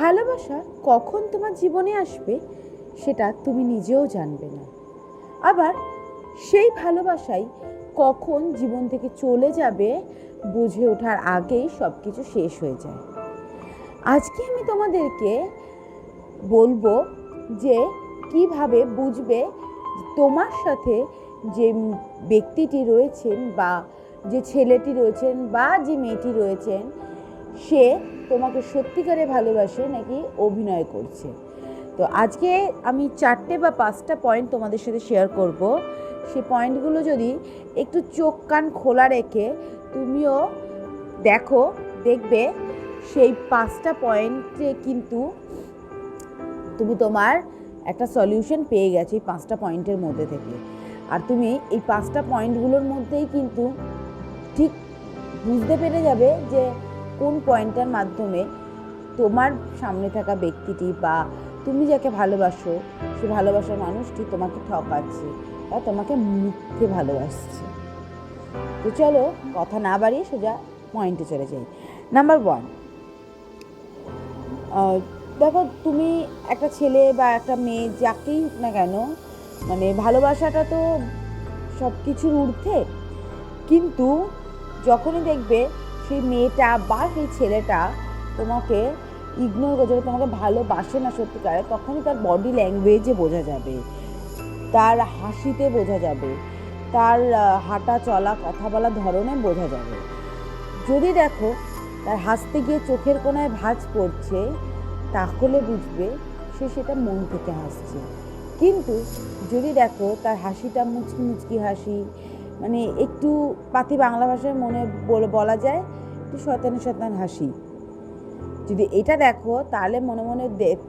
ভালোবাসা কখন তোমার জীবনে আসবে সেটা তুমি নিজেও জানবে না, আবার সেই ভালোবাসাই কখন জীবন থেকে চলে যাবে বুঝে ওঠার আগেই সব কিছু শেষ হয়ে যায়। আজকে আমি তোমাদেরকে বলবো যে কিভাবে বুঝবে তোমার সাথে যে ব্যক্তিটি রয়েছেন বা যে ছেলেটি রয়েছেন বা যে মেয়েটি রয়েছেন সে তোমাকে সত্যিকারে ভালোবাসে নাকি অভিনয় করছে। তো আজকে আমি 4টে বা 5টা পয়েন্ট তোমাদের সাথে শেয়ার করব। সেই পয়েন্টগুলো যদি একটু চোখ কান খোলা রেখে তুমিও দেখবে সেই 5টা পয়েন্টে কিন্তু তুমি তোমার একটা সলিউশন পেয়ে গেছো এই 5টা পয়েন্টের মধ্যে থেকে। আর তুমি এই 5টা পয়েন্টগুলোর মধ্যেই কিন্তু ঠিক বুঝতে পেরে যাবে যে কোন পয়েন্টটার মাধ্যমে তোমার সামনে থাকা ব্যক্তিটি বা তুমি যাকে ভালোবাসো সে ভালোবাসার মানুষটি তোমাকে ঠকাচ্ছে বা তোমাকে মিথ্যে ভালোবাসছে। তো চলো কথা না বাড়িয়ে সোজা পয়েন্টে চলে যাই। নাম্বার 1, দেখো তুমি একটা ছেলে বা একটা মেয়ে যাকেই হোক না কেন, মানে ভালোবাসাটা তো সব কিছুর ঊর্ধ্বে, কিন্তু যখনই দেখবে সেই মেয়েটা বা সেই ছেলেটা তোমাকে ইগনোর করছে, তোমাকে ভালোবাসে না সত্যিকারে, তখনই তার বডি ল্যাঙ্গুয়েজে বোঝা যাবে, তার হাসিতে বোঝা যাবে, তার হাঁটা চলা কথা বলার ধরনে বোঝা যাবে। যদি দেখো তার হাসতে গিয়ে চোখের কোণায় ভাঁজ পড়ছে তাহলে বুঝবে সে সেটা মন থেকে হাসছে। কিন্তু যদি দেখো তার হাসিটা মুচকি মুচকি হাসি, মানে একটু পাতি বাংলা ভাষায় মনে বলা যায় একটু শয়তানি শয়তান হাসি, যদি এটা দেখো তাহলে মনে মনে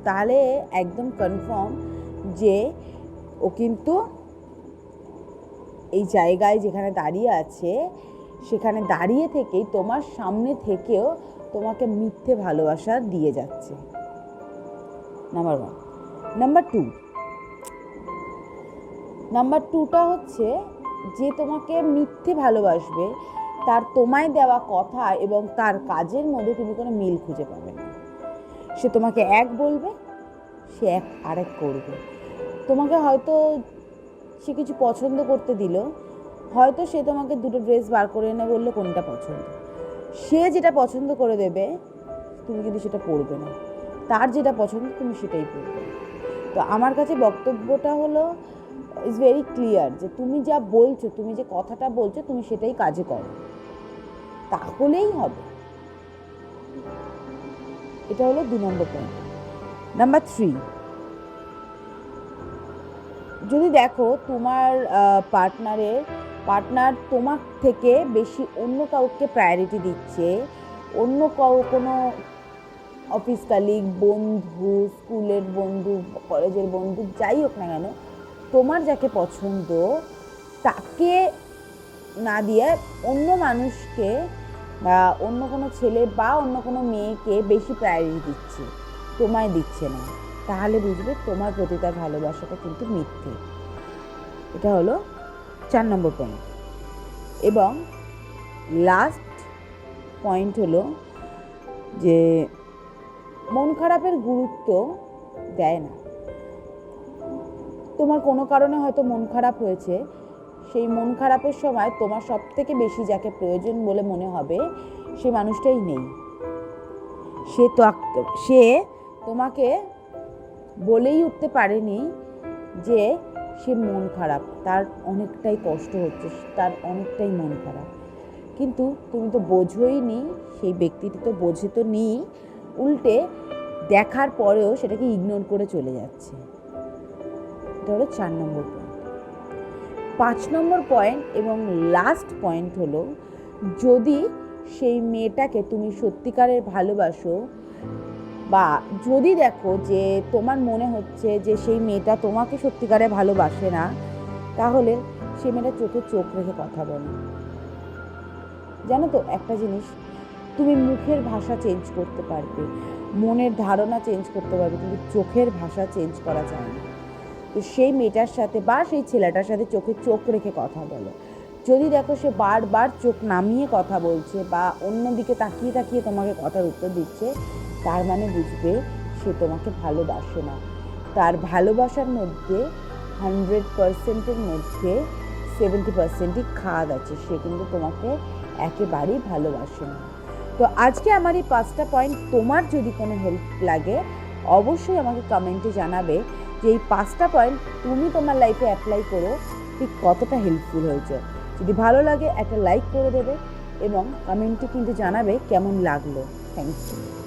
তাহলে একদম কনফার্ম যে ও কিন্তু এই জায়গায় যেখানে দাঁড়িয়ে আছে সেখানে দাঁড়িয়ে থেকেই তোমার সামনে থেকেও তোমাকে মিথ্যে ভালোবাসা দিয়ে যাচ্ছে। নাম্বার 1। নাম্বার টুটা হচ্ছে যে তোমাকে মিথ্যে ভালোবাসবে তার তোমায় দেওয়া কথা এবং তার কাজের মধ্যে তুমি কোনো মিল খুঁজে পাবে না। সে তোমাকে এক বলবে, সে আরেক করবে। তোমাকে হয়তো সে কিছু পছন্দ করতে দিল, হয়তো সে তোমাকে দুটো ড্রেস বার করে এনে বললো কোনটা পছন্দ, সে যেটা পছন্দ করে দেবে তুমি কিন্তু সেটা পরবে না, তার যেটা পছন্দ তুমি সেটাই পরবে। তো আমার কাছে বক্তব্যটা হলো ইজ ভেরি ক্লিয়ার যে তুমি যা বলছো, তুমি যে কথাটা বলছো তুমি সেটাই কাজে করো, তাহলেই হবে। এটা হলো 2 নম্বর পয়েন্ট। নাম্বার 3, যদি দেখো তোমার পার্টনার তোমার থেকে বেশি অন্য কাউকে প্রায়োরিটি দিচ্ছে, অন্য কোনো অফিস কালিগ, বন্ধু, স্কুলের বন্ধু, কলেজের বন্ধু, যাই হোক না কেন, তোমার যাকে পছন্দ তাকে না দিয়ে অন্য মানুষকে বা অন্য কোনো ছেলে বা অন্য কোনো মেয়েকে বেশি প্রায়োরিটি দিচ্ছে, তোমায় দিচ্ছে না, তাহলে বুঝবে তোমার প্রতি তার ভালোবাসাটা কিন্তু মিথ্যে। এটা হলো 4 নম্বর পয়েন্ট। এবং লাস্ট পয়েন্ট হলো যে মন খারাপের গুরুত্ব দেয় না। তোমার কোনো কারণে হয়তো মন খারাপ হয়েছে, সেই মন খারাপের সময় তোমার সব থেকে বেশি যাকে প্রয়োজন বলে মনে হবে সে মানুষটাই নেই। সে তোমাকে বলেই উঠতে পারেনি যে সে মন খারাপ, তার অনেকটাই কষ্ট হচ্ছে, তার অনেকটাই মন খারাপ, কিন্তু তুমি তো বোঝোই নি, সেই ব্যক্তিটি তো বোঝে তো নি, উল্টে দেখার পরেও সেটাকে ইগনোর করে চলে যাচ্ছে। এটা হলো 4 নম্বর পয়েন্ট। 5 নম্বর পয়েন্ট এবং লাস্ট পয়েন্ট হলো, যদি সেই মেয়েটাকে তুমি সত্যিকারের ভালোবাসো বা যদি দেখো যে তোমার মনে হচ্ছে যে সেই মেয়েটা তোমাকে সত্যিকারে ভালোবাসে না, তাহলে সেই মেয়েটা চোখে চোখ রেখে কথা বলো। জানো তো একটা জিনিস, তুমি মুখের ভাষা চেঞ্জ করতে পারবে, মনের ধারণা চেঞ্জ করতে পারবে, কিন্তু চোখের ভাষা চেঞ্জ করা যায় না। তো সেই মেয়েটার সাথে বা সেই ছেলেটার সাথে চোখে চোখ রেখে কথা বলো। যদি দেখো সে বারবার চোখ নামিয়ে কথা বলছে বা অন্যদিকে তাকিয়ে তাকিয়ে তোমাকে কথার উত্তর দিচ্ছে, তার মানে বুঝবে সে তোমাকে ভালোবাসে না। তার ভালোবাসার মধ্যে 100%-এর মধ্যে 70%ই খাদ আছে, সে কিন্তু তোমাকে একেবারেই ভালোবাসে না। তো আজকে আমার এই 5টা পয়েন্ট তোমার যদি কোনো হেল্প লাগে অবশ্যই আমাকে কমেন্টে জানাবে যে এই 5টা পয়েন্ট তুমি তোমার লাইফে অ্যাপ্লাই করো ঠিক কতটা হেল্পফুল হয়েছে। যদি ভালো লাগে একটা লাইক করে দেবে এবং কমেন্টে কিন্তু জানাবে কেমন লাগলো। Thank you.